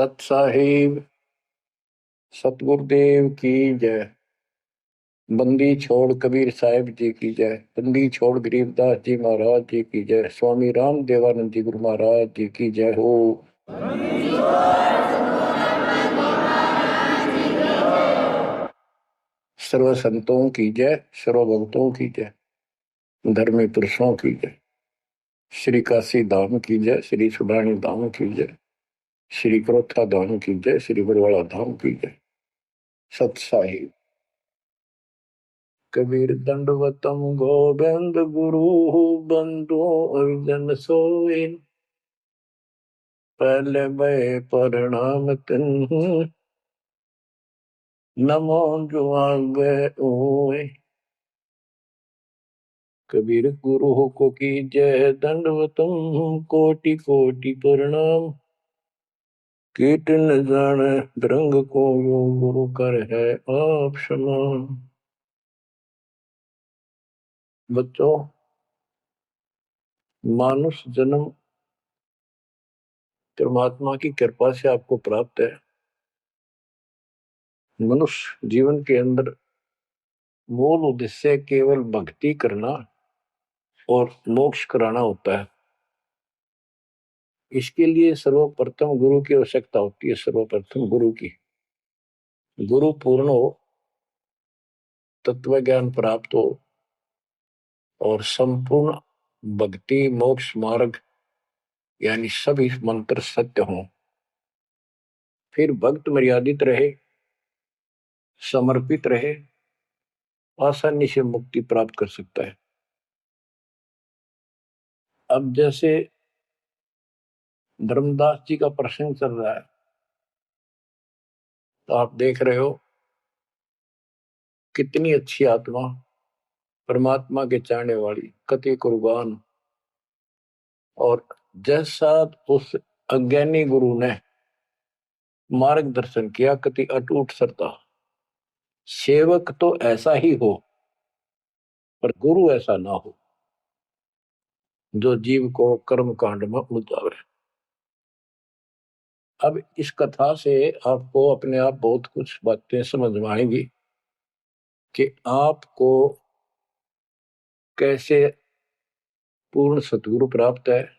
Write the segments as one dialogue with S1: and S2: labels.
S1: सत साहिब सतगुरुदेव की जय। बंदी छोड़ कबीर साहिब जी की जय। बंदी छोड़ गरीबदास जी महाराज जी की जय। स्वामी राम देवानंद जी गुरु महाराज जी की जय हो। सर्व संतों की जय, सर्व भक्तों की जय, धर्मी पुरुषों की जय। श्री काशी धाम की जय, श्री सुडानी धाम की जय, श्री क्रोथा धाम की जय, श्री बरवाड़ा धाम की जय। सत साहिब कबीर दंडवतम गोविंद गुरु बंधु जन सोए। पहले मैं प्रणाम तिन नमो जुआंगे ओए। कबीर गुरु को की जय, दंडवतम कोटि कोटि प्रणाम। कीट न जाने रंग को यो गुरु कर है आप समान। बच्चों, मानुष जन्म परमात्मा की कृपा से आपको प्राप्त है। मनुष्य जीवन के अंदर मूल उद्देश्य केवल भक्ति करना और मोक्ष कराना होता है। इसके लिए सर्वप्रथम गुरु की आवश्यकता होती है। सर्वप्रथम गुरु की, गुरु पूर्ण हो, तत्व ज्ञान प्राप्त हो और संपूर्ण भक्ति मोक्ष मार्ग यानी सभी मंत्र सत्य हों। फिर भक्त मर्यादित रहे, समर्पित रहे, आसानी से मुक्ति प्राप्त कर सकता है। अब जैसे धर्मदास जी का प्रसंग चल रहा है, तो आप देख रहे हो कितनी अच्छी आत्मा, परमात्मा के चाहने वाली, कति कुर्बान। और जैसा उस अज्ञानी गुरु ने मार्गदर्शन किया, कति अटूट श्रद्धा। सेवक तो ऐसा ही हो, पर गुरु ऐसा ना हो जो जीव को कर्म कांड में उलझावे। अब इस कथा से आपको अपने आप बहुत कुछ बातें समझ में आएंगी कि आपको कैसे पूर्ण सतगुरु प्राप्त है,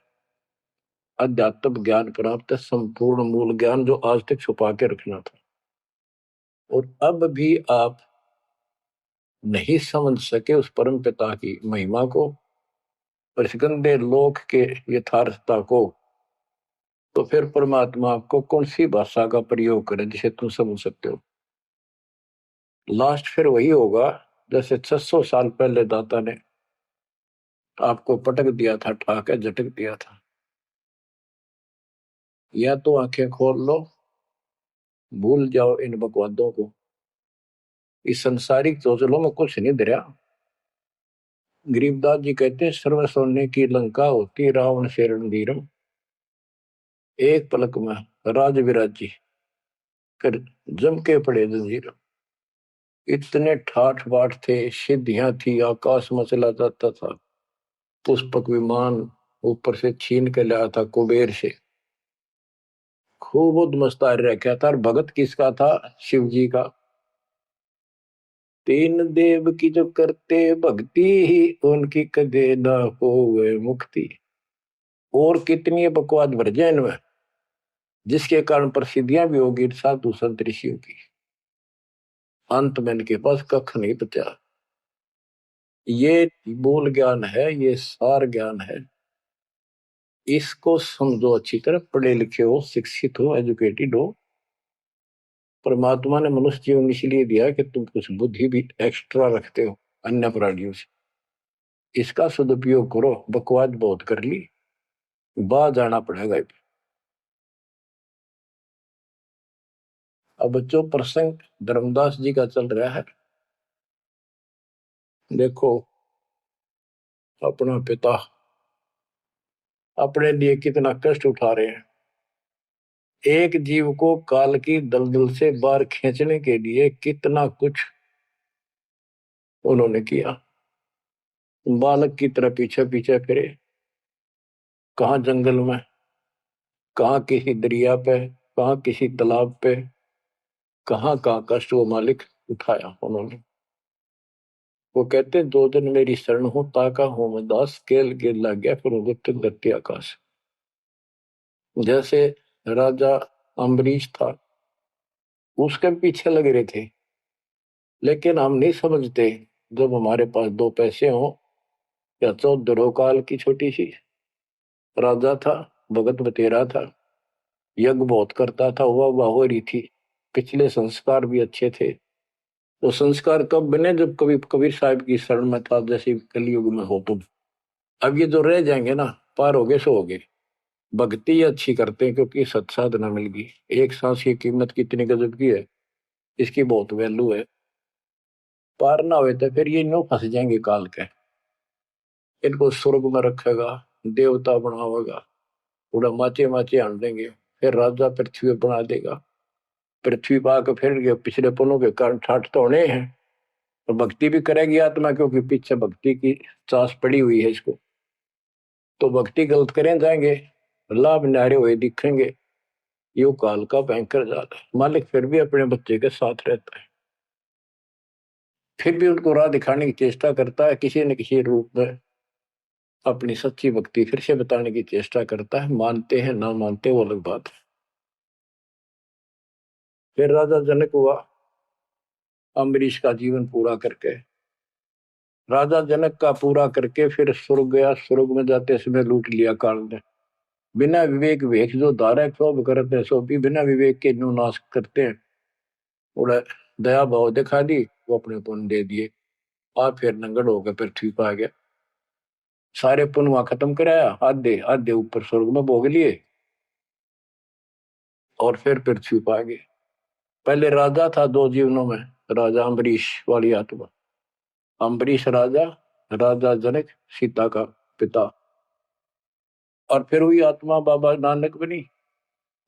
S1: अध्यात्म ज्ञान प्राप्त है, संपूर्ण मूल ज्ञान जो आज तक छुपा के रखना था। और अब भी आप नहीं समझ सके उस परम पिता की महिमा को, परिस्कंदे लोक के यथार्थता को, तो फिर परमात्मा आपको कौन सी भाषा का प्रयोग करे जिसे तुम समझ सकते हो। लास्ट फिर वही होगा जैसे 600 साल पहले दाता ने आपको पटक दिया था, ठाके झटक दिया था। या तो आंखें खोल लो, भूल जाओ इन बकवादों को। इस संसारिक चोचलों में कुछ नहीं धरा। गरीबदास जी कहते हैं, सर्व सोने की लंका होती रावण से रणधीरम। एक पलक में राज विराजी कर जम के पड़े जंजीर। इतने ठाठ बाट थे, सिद्धियां थी, आकाश में चला जाता था, पुष्पक विमान ऊपर से छीन के लाया था कुबेर से। खूब उद्मस्तार रखा था। और भगत किसका था? शिव जी का। तीन देव की जो करते भक्ति ही उनकी कदे ना होवे मुक्ति। और कितनी बकवास भर जाए इनमें, जिसके कारण प्रसिद्धियां भी होगी साधु संत ऋषियों की। अंत में इनके पास कख नहीं बचा। ये मूल ज्ञान है, ये सार ज्ञान है। इसको समझो अच्छी तरह, पढ़े लिखे हो, शिक्षित हो, एजुकेटेड हो। परमात्मा ने मनुष्य जीवन इसलिए दिया कि तुम कुछ बुद्धि भी एक्स्ट्रा रखते हो अन्य प्राणियों से। इसका सदुपयोग करो। बकवास बहुत कर ली, बाहर जाना पड़ेगा। अब बच्चों, प्रसंग धर्मदास जी का चल रहा है। देखो, अपना पिता अपने लिए कितना कष्ट उठा रहे हैं। एक जीव को काल की दलदल से बाहर खींचने के लिए कितना कुछ उन्होंने किया। बालक की तरह पीछे पीछे फिरे, कहाँ जंगल में, कहाँ किसी दरिया पे, कहाँ किसी तालाब पे, कहाँ कहाँ कष्ट वो मालिक उठाया उन्होंने। वो कहते हैं, 2 दिन मेरी शरण हो ताका हूं मैं दास, केल केल लग गया फिर उगत धरती आकाश। जैसे राजा अम्बरीश था, उसके पीछे लग रहे थे, लेकिन हम नहीं समझते, जब हमारे पास 2 पैसे हो या 14 काल की छोटी सी राजा था, भगत बतेरा था, यज्ञ बहुत करता था, वाह हो रही थी, पिछले संस्कार भी अच्छे थे। तो संस्कार कब बने, जब कभी कबीर साहब की शरण में था, जैसे कलयुग में हो तुम। अब ये जो रह जाएंगे ना, पार हो गए सो हो गए। भक्ति अच्छी करते हैं क्योंकि सत्साधना मिल गई। एक सांस की कीमत कितनी गजब की है, इसकी बहुत वैल्यू है। पार ना हुए तो फिर ये नो फंस जाएंगे काल के। इनको स्वर्ग में रखेगा, देवता बनावेगा, पूरा माचे माचे आन देंगे, फिर राजा पृथ्वी पर बना देगा। पृथ्वी पा के फिर ये पिछले पुलों के कारण ठाठ तो होने हैं। और भक्ति भी करेगी आत्मा, क्योंकि पीछे भक्ति की चास पड़ी हुई है इसको। तो भक्ति गलत करें जाएंगे, लाभ न्यारे हुए दिखेंगे। यो काल का भयंकर जाल है। मालिक फिर भी अपने बच्चे के साथ रहता है, फिर भी उनको राह दिखाने की चेष्टा करता है, किसी न किसी रूप में अपनी सच्ची भक्ति फिर से बताने की चेष्टा करता है। मानते हैं ना मानते वो अलग बात है। फिर राजा जनक हुआ अम्बरीश का जीवन पूरा करके। राजा जनक का पूरा करके फिर स्वर्ग गया। स्वर्ग में जाते समय लूट लिया काल ने। बिना विवेक वेख जो धारा क्षोभ करते सो भी बिना विवेक के नु नाश करते हैं। उड़ा दया भाव दिखा दी, वो अपने पुण्य दे दिए। आप फिर नंगड़ होकर पृथ्वी पर आ गया। सारे पुण्य वहां खत्म कराया, आधे आधे ऊपर स्वर्ग में भोग लिए, और फिर पृथ्वी पर आ गए। पहले राजा था 2 जीवनों में, राजा अम्बरीश वाली आत्मा। अम्बरीश राजा, राजा जनक सीता का पिता। और फिर हुई आत्मा बाबा नानक बनी,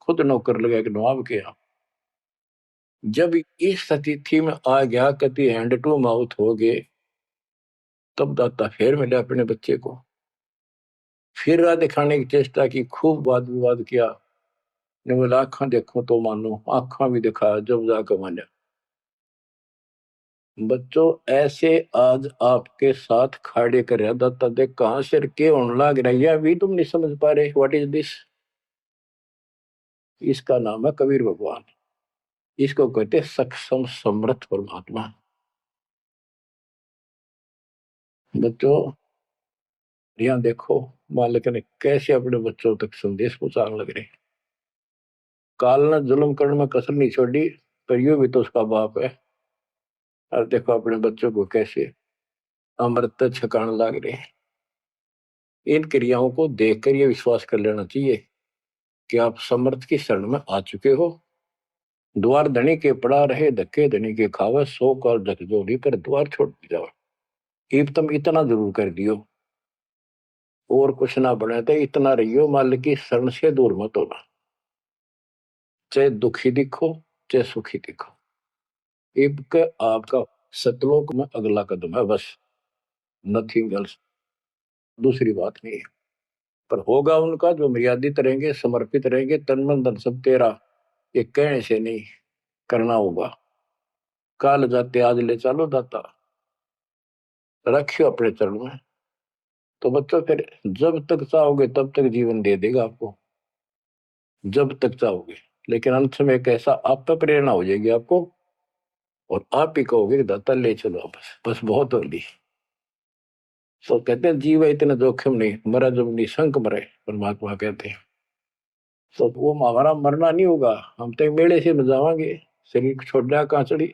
S1: खुद नौकर लगा के नवाब के यहाँ। जब इस स्थिति में आ गया, कति हैंड टू माउथ हो गए, तब दाता फिर मिले अपने बच्चे को। फिर राह दिखाने की चेष्टा की, खूब वाद विवाद किया। ने बोला आंखा देखो तो मानो, आंखा भी दिखाया जब जाकर माना। बच्चों ऐसे आज आपके साथ खड़े कर दाता देख कहां से के होने लग रहा है, अभी तुम नहीं समझ पा रहे व्हाट इज दिस। इसका नाम है कबीर भगवान। इसको कहते सक्षम समर्थ परमात्मा। बच्चों यहाँ देखो, मालिक ने कैसे अपने बच्चों तक संदेश पहुंचाने लग रहे। काल ने जुल्म करने में कसर नहीं छोड़ी, पर यू भी तो उसका बाप है। और देखो अपने बच्चों को कैसे अमृत छकाने लग रहे। इन क्रियाओं को देखकर ये विश्वास कर लेना चाहिए कि आप समर्थ की शरण में आ चुके हो। द्वार धनी के पड़ा रहे, धक्के धनी के खावे, 100 काल झकझोरी पर द्वार छोड़ जाओ। इब तुम इतना जरूर कर दियो, और कुछ ना बने तो इतना रहियो, मालिक की शरण से दूर मत होना। चाहे दुखी दिखो चाहे सुखी दिखो, इब के आपका सतलोक में अगला कदम है, बस नथिंग एल्स। दूसरी बात नहीं है। पर होगा उनका जो मर्यादित रहेंगे, समर्पित रहेंगे, तन मन धन सब तेरा, ये कहने से नहीं, करना होगा। काल जाते आज ले चलो दाता, रखियो अपने चरण में। तो बच्चों फिर जब तक चाहोगे तब तक जीवन दे देगा आपको, जब तक चाहोगे। लेकिन अंत में एक ऐसा आप पे प्रेरणा हो जाएगी आपको, और आप ही कहोगे कि दाता ले चलो, बस बस बहुत होगी। तो कहते हैं जीव इतना जोखिम नहीं, मरा जब निशंक मरे, परमात्मा कहते हैं। तो वो हमारा मरना नहीं होगा, हम तो मेले से बजावांगे। शरीर छोड़ दिया कांचड़ी,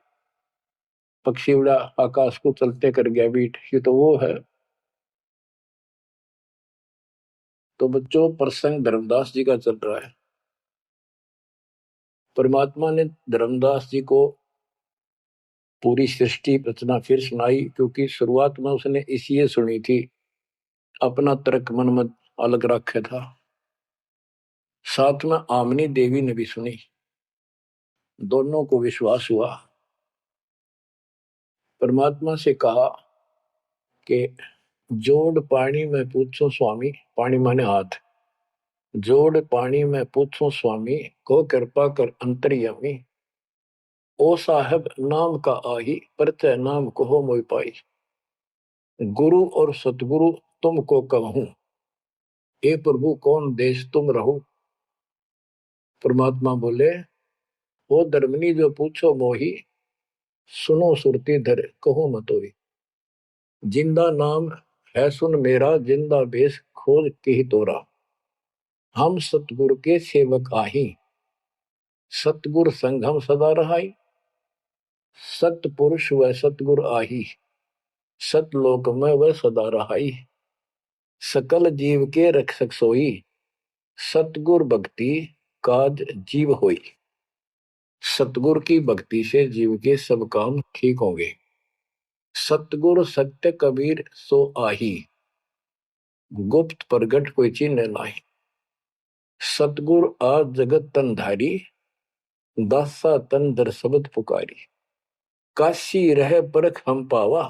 S1: पक्षी उड़ा आकाश को चलते कर गया बीट, ये तो वो है। तो बच्चों प्रसंग धर्मदास जी का चल रहा है। परमात्मा ने धर्मदास जी को पूरी सृष्टि रचना फिर सुनाई, क्योंकि शुरुआत में उसने इसलिए सुनी थी, अपना तर्क मन में अलग रखा था। साथ में आमनी देवी ने भी सुनी, दोनों को विश्वास हुआ। परमात्मा से कहा कि जोड़ पानी में पूछो स्वामी, पानी माने हाथ, जोड़ पानी में पूछूं स्वामी, को कृपा कर अंतर्यामी। ओ साहब नाम का आही, परचय नाम कहो मोहि पाई। गुरु और सतगुरु तुमको कहूं, ए प्रभु कौन देश तुम रहो। परमात्मा बोले, ओ धर्मनी जो पूछो मोही, सुनो सुरती धर कहो मतोई। जिंदा नाम है सुन मेरा, जिंदा बेस खोज के ही तोरा। हम सतगुरु के सेवक आही, सतगुर संग हम सदा रहाई। सतपुरुष व सतगुर आही, सतलोक में वह सदा रहाई। सकल जीव के रक्षक सोई, सतगुर भक्ति काज जीव होई। सतगुर की भक्ति से जीव के सब काम ठीक होंगे। सतगुर सत्य कबीर सो आही, गुप्त प्रगट कोई चिन्ह नाही। सतगुर आज जगत तन धारी, दासा तन दर शब्द पुकारी। काशी रह परख हम पावा,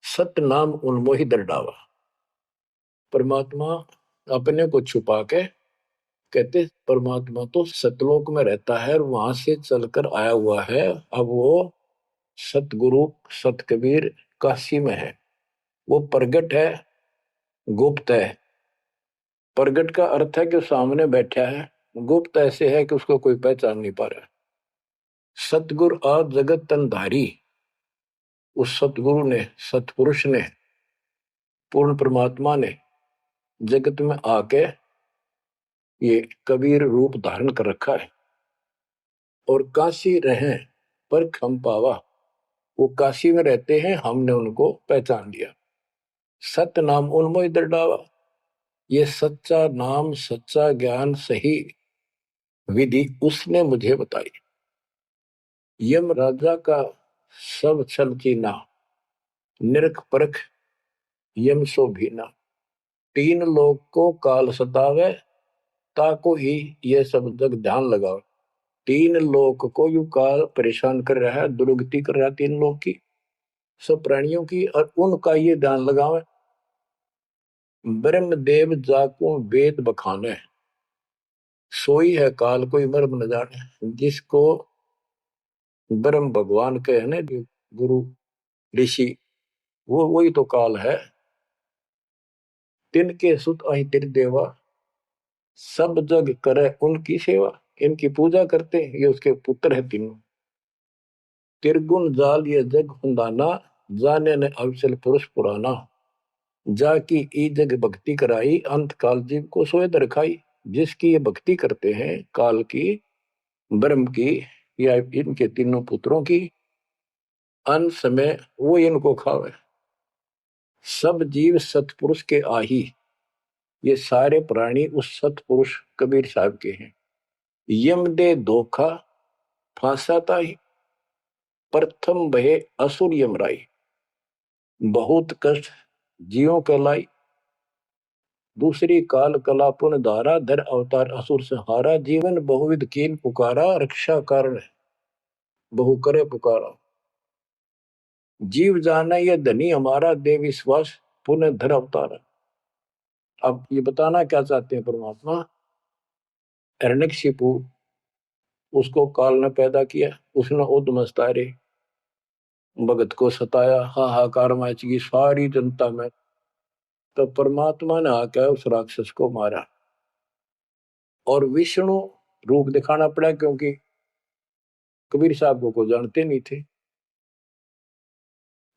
S1: सत नाम उन्मोहि दर डावा। परमात्मा अपने को छुपा के कहते, परमात्मा तो सतलोक में रहता है और वहां से चलकर आया हुआ है। अब वो सतगुरु सत कबीर काशी में है। वो प्रगट है, गुप्त है। प्रगट का अर्थ है कि सामने बैठा है, गुप्त ऐसे है कि उसको कोई पहचान नहीं पा रहा। सतगुरु आज जगत तन धारी, उस सतगुरु ने, सतपुरुष ने, पूर्ण परमात्मा ने जगत में आके ये कबीर रूप धारण कर रखा है। और काशी रहे पर खम पावा, वो काशी में रहते हैं, हमने उनको पहचान लिया। सत नाम उन्मोहि दर डावा। ये सच्चा नाम, सच्चा ज्ञान, सही विधि उसने मुझे बताई। यम राजा का सब छल कीना, निरख परख यम सो भीना। तीन लोग को काल सतावे, ताको ही ये सब जग ध्यान लगाओ। तीन लोग को यू काल परेशान कर रहा है, दुर्गति कर रहा है तीन लोग की, सब प्राणियों की, और उनका ये ध्यान लगावे। ब्रह्मदेव जाको वेद बखाने, सोई है काल कोई मर्म न जाने। जिसको ब्रह्म भगवान के है ना, गुरु ऋषि, वो वही तो काल है। तिनके सुत अहि तिर देवा, सब जग करे उनकी सेवा। इनकी पूजा करते, ये उसके पुत्र है तीनों। तिरगुन जाल ये जग हुंदाना, जाने ने अवसल पुरुष पुराना। जाकी ई जग भक्ति कराई, अंत काल जीव को सोए दरखाई। जिसकी ये भक्ति करते हैं, काल की, ब्रह्म की, या इनके तीनों पुत्रों की, अंत समय वो इनको खावे। सब जीव सतपुरुष के आही, ये सारे प्राणी उस सतपुरुष कबीर साहब के हैं। यम दे धोखा फांसाता ही, प्रथम बहे असुर यमराई। बहुत कष्ट जीवों के लाई, दूसरी काल कला पुन धारा। धर अवतार असुर से हारा। जीवन बहुविध कीन पुकारा, रक्षा कारण बहु करे पुकारा। जीव जाना ये धनी हमारा, दे विश्वास पुनः धर अवतारा। अब ये बताना क्या चाहते हैं परमात्मा। हिरण्यकशिपु, उसको काल ने पैदा किया, उसने उद्मस्तारे भगत को सताया, हाहाकार मची सारी जनता में। तो परमात्मा ने आकर उस राक्षस को मारा और विष्णु रूप दिखाना पड़ा, क्योंकि कबीर साहब को जानते नहीं थे।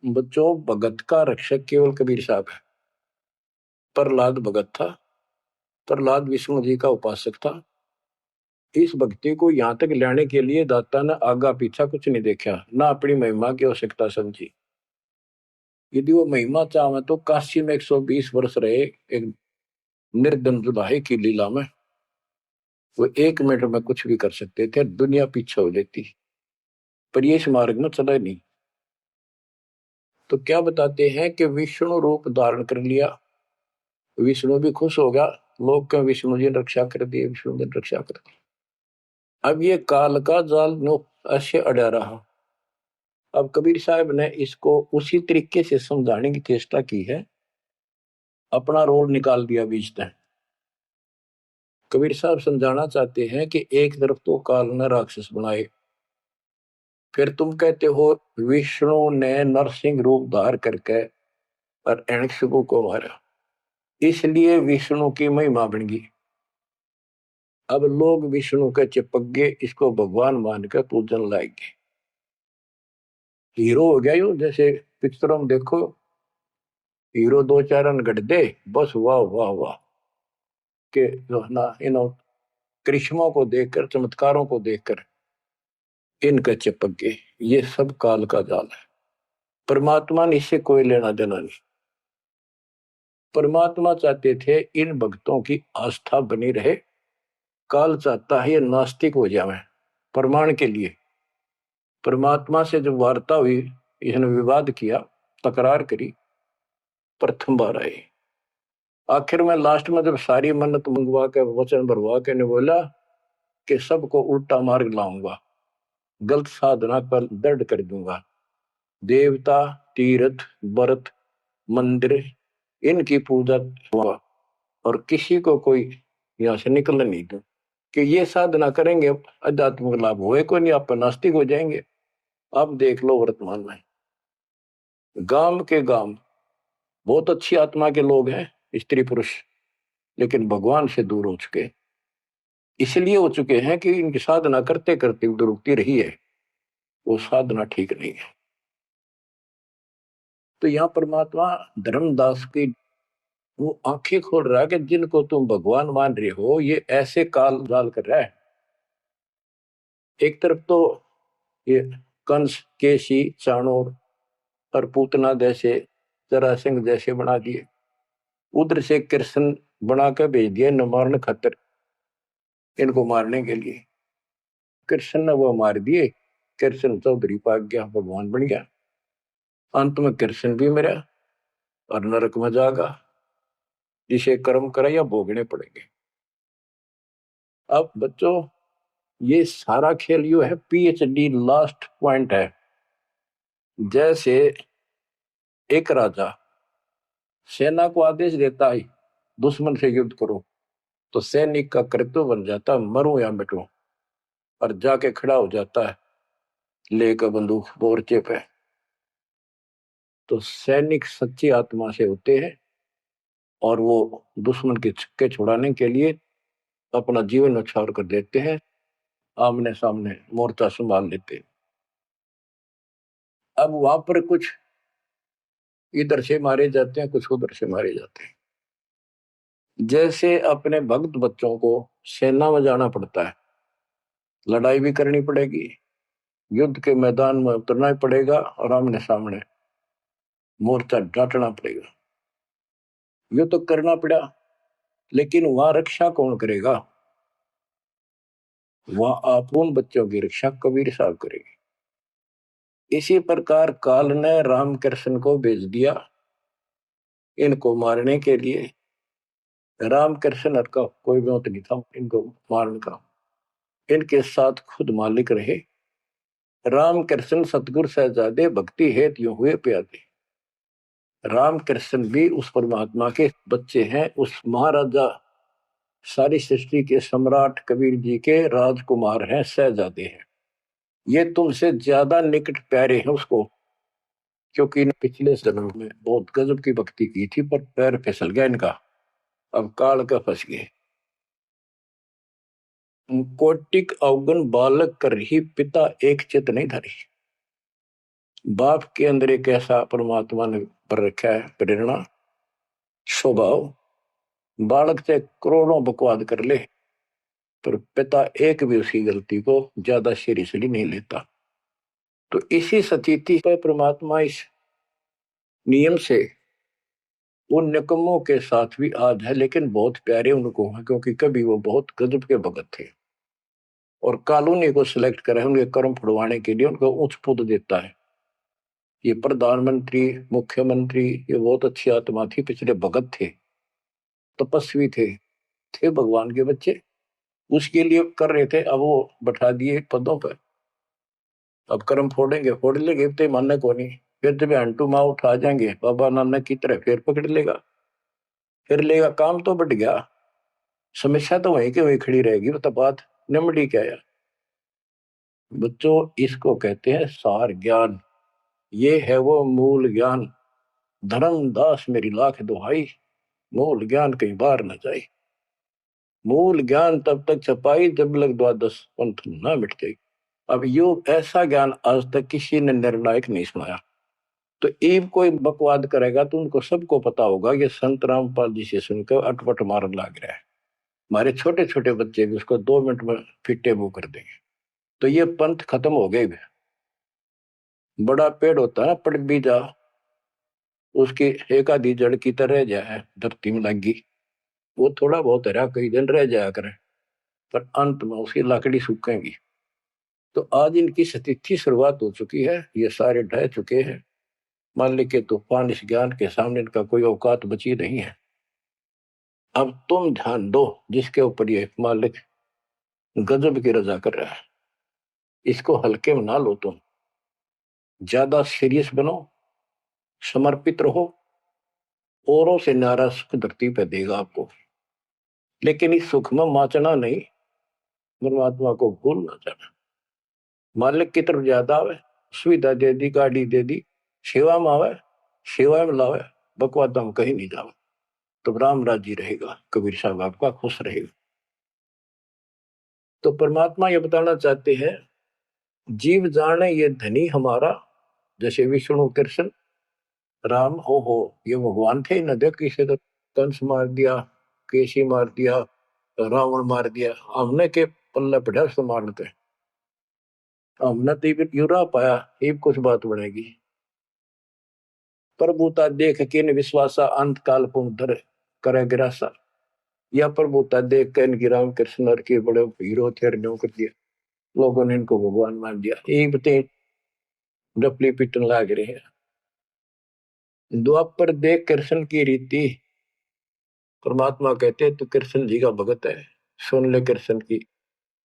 S1: बच्चों, भगत का रक्षक केवल कबीर साहब है। प्रहलाद भगत था, प्रहलाद विष्णु जी का उपासक था। इस भक्ति को यहां तक लाने के लिए दाता ने आगा पीछा कुछ नहीं देखा, ना अपनी महिमा की आवश्यकता समझी। यदि वो महिमा चाहे तो काशी में 120 वर्ष रहे एक निर्धन जुलाहे की लीला में, वो 1 मिनट में कुछ भी कर सकते थे, दुनिया पीछे हो जाती। पर ये इस मार्ग में चला नहीं। तो क्या बताते हैं कि विष्णु रूप धारण कर लिया, विष्णु भी खुश हो गया। लोग का विष्णु जी ने रक्षा कर दी, विष्णु जी ने रक्षा कर दी। अब ये काल का जाल नो ऐसे अड़ा रहा। अब कबीर साहब ने इसको उसी तरीके से समझाने की चेष्टा की है, अपना रोल निकाल दिया बीच में। कबीर साहब समझाना चाहते हैं कि एक तरफ तो काल ने राक्षस बनाए, फिर तुम कहते हो विष्णु ने नरसिंह रूप धार करके और हिरण्यकशिपु को मारा, इसलिए विष्णु की महिमा बन गई। अब लोग विष्णु के चिपक गए, इसको भगवान मान कर पूजन लाएंगे, हीरो हो गया यूं। जैसे पिक्चरों में देखो, हीरो दो चार रन गढ़ दे, बस वाह वाह वाह के जो है ना, इन करिश्मों को देखकर, चमत्कारों को देखकर इनका चिपक गए। ये सब काल का जाल है, परमात्मा ने इससे कोई लेना देना नहीं। परमात्मा चाहते थे इन भक्तों की आस्था बनी रहे, काल चाहता है ये नास्तिक हो जाए। प्रमाण के लिए परमात्मा से जब वार्ता हुई, इसने विवाद किया, तकरार करी, प्रथम बार आए। आखिर में लास्ट में जब सारी मन्नत मंगवा के, वचन भरवा के ने बोला कि सबको उल्टा मार्ग लाऊंगा, गलत साधना पर दृढ़ कर दूंगा, देवता, तीर्थ, व्रत, मंदिर, इनकी पूजा हुआ और किसी को कोई यहां से निकलने नहीं दूं, कि ये साधना करेंगे आध्यात्मिक लाभ होए को नहीं, आप नास्तिक हो जाएंगे। आप देख लो वर्तमान में गांव के गांव बहुत अच्छी आत्मा के लोग हैं, स्त्री पुरुष, लेकिन भगवान से दूर हो चुके, इसलिए हो चुके हैं कि इनकी साधना करते करते उधर रुकती रही है, वो साधना ठीक नहीं है। तो यहाँ परमात्मा धर्मदास की वो आंखें खोल रहा है कि जिनको तुम भगवान मान रहे हो ये ऐसे काल जाल कर रहा है। एक तरफ तो ये कंस, केसी, चाणूर और पूतना जैसे, जरासंध जैसे बना दिए, उधर से कृष्ण बना कर भेज दिया न मारने खातर, इनको मारने के लिए। कृष्ण ने वो मार दिए, कृष्ण चौधरी पाक गया, भगवान बन गया। अंत में कृष्ण भी मरा और नरक में जागा, जिसे कर्म करे या भोगने पड़ेंगे। अब बच्चों ये सारा खेल यू है, पीएचडी लास्ट पॉइंट है। जैसे एक राजा सेना को आदेश देता है दुश्मन से युद्ध करो, तो सैनिक का कर्तव्य बन जाता मरूं या मिटूं, और जाके खड़ा हो जाता है लेकर बंदूक मोर्चे पे। तो सैनिक सच्ची आत्मा से होते हैं और वो दुश्मन के छक्के छुड़ाने के लिए अपना जीवन न्यौछावर कर देते हैं, आमने सामने मोर्चा संभाल लेते हैं। अब वहां पर कुछ इधर से मारे जाते हैं, कुछ उधर से मारे जाते हैं। जैसे अपने भक्त बच्चों को सेना में जाना पड़ता है, लड़ाई भी करनी पड़ेगी, युद्ध के मैदान में उतरना ही पड़ेगा और आमने सामने मोर्चा डांटना पड़ेगा। ये तो करना पड़ा, लेकिन वहां रक्षा कौन करेगा? वहां आप उन बच्चों की रक्षा कबीर साहब करेंगे। इसी प्रकार काल ने राम कृष्ण को भेज दिया इनको मारने के लिए। राम कृष्ण का कोई मौत नहीं था इनको मारने का, इनके साथ खुद मालिक रहे। राम कृष्ण सतगुरु सहजादे भक्ति हेत यूं हुए प्यादे। राम कृष्ण भी उस परमात्मा के बच्चे हैं, उस महाराजा सारी सृष्टि के सम्राट कबीर जी के राजकुमार हैं, सहजादे हैं। ये तुमसे ज्यादा निकट प्यारे हैं उसको, क्योंकि पिछले जन्म में बहुत गजब की भक्ति की थी, पर पैर फिसल गया इनका, अब काल का फंस गए। कोटिक अवगुण बालक कर ही पिता एक चित नहीं धरी। बाप के अंदर एक ऐसा परमात्मा ने पर रखा है प्रेरणा, स्वभाव, बालक से करोड़ों बकवाद कर ले पर पिता एक भी उसकी गलती को ज्यादा सीरियसली नहीं लेता। तो इसी स्थिति पर परमात्मा इस नियम से उन निकम्मों के साथ भी आज है, लेकिन बहुत प्यारे उनको हैं, क्योंकि कभी वो बहुत गजब के भगत थे और कॉलोनी को सिलेक्ट करा है उनके कर्म फुड़वाने के लिए, उनको उच्च पद देता है। ये प्रधानमंत्री, मुख्यमंत्री, ये बहुत अच्छी आत्मा थी, पिछले भगत थे, तपस्वी थे भगवान के बच्चे, उसके लिए कर रहे थे। अब वो बैठा दिए पदों पर, अब कर्म फोड़ेंगे, फोड़ लेंगे, तो मानने को नहीं। फिर जब हंटू माँ उठा जाएंगे बाबा नानक की तरह, फिर पकड़ लेगा, फिर लेगा, काम तो बढ़ गया। समस्या तो वहीं के वहीं खड़ी रहेगी, वो तो बात निमड़ी क्या यार। बच्चों, इसको कहते हैं सार ज्ञान। ये है वो मूल ज्ञान। धर्मदास मेरी लाख दुहाई, मूल ज्ञान कहीं बार न जाए। मूल ज्ञान तब तक छपाई जब लग द्वादश पंथ ना मिट जाए। अब यो ऐसा ज्ञान आज तक किसी ने निर्णायक नहीं सुनाया। तो ईब कोई बकवाद करेगा तो उनको सबको पता होगा कि संत रामपाल जी से सुनकर अटपट मारन लग रहा है। हमारे छोटे छोटे बच्चे भी उसको 2 मिनट में फिटे मुंह कर देंगे। तो ये पंथ खत्म हो गए। बड़ा पेड़ होता है ना, पड़ भी जा, उसकी एक आधी जड़ की तरह जाए धरती में लगी, वो थोड़ा बहुत हरा कई दिन रह जाया करे, पर अंत में उसकी लकड़ी सूखेगी। तो आज इनकी स्थिति शुरुआत हो चुकी है, ये सारे ढह चुके हैं। मालिक के तूफान इस ज्ञान के सामने इनका कोई औकात बची नहीं है। अब तुम ध्यान दो जिसके ऊपर ये मालिक गजब की रजा कर रहा है, इसको हल्के में ना लो। तुम ज्यादा सीरियस बनो, समर्पित रहो। औरों से न्यारा सुख धरती पे देगा आपको, लेकिन इस सुख में माचना नहीं, परमात्मा को भूल ना जाना। मालिक की तरफ ज्यादा आवे, सुविधा दे दी, गाड़ी दे दी, सेवा में आवे, सेवा में लावे, बकवाद हम कहीं नहीं जावे। तो राम राजी रहेगा, कबीर साहब आपका खुश रहेगा। तो परमात्मा ये बताना चाहते हैं, जीव जाने ये धनी हमारा। जैसे विष्णु कृष्ण राम हो, ये भगवान थे न, देख किसे तो कंस मार दिया, केसी मार दिया, रावण मार दिया, हमने के पल्ले पड़ा उसको मार लेते। हमने तो ये यूरा पाया, ये कुछ बात बनेगी। प्रभुता देख के न विश्वासा, अंत काल पुनः करे गिरासा। या प्रभुता देख के इनकी राम कृष्ण के बड़े हीरो थे, कर दिया, लोगों ने इनको भगवान मान दिया। यही बते डपली पिटन लाग रहे हैं। द्वापर देख कृष्ण की रीति, परमात्मा कहते हैं तू कृष्ण जी का भगत है, सुन ले कृष्ण की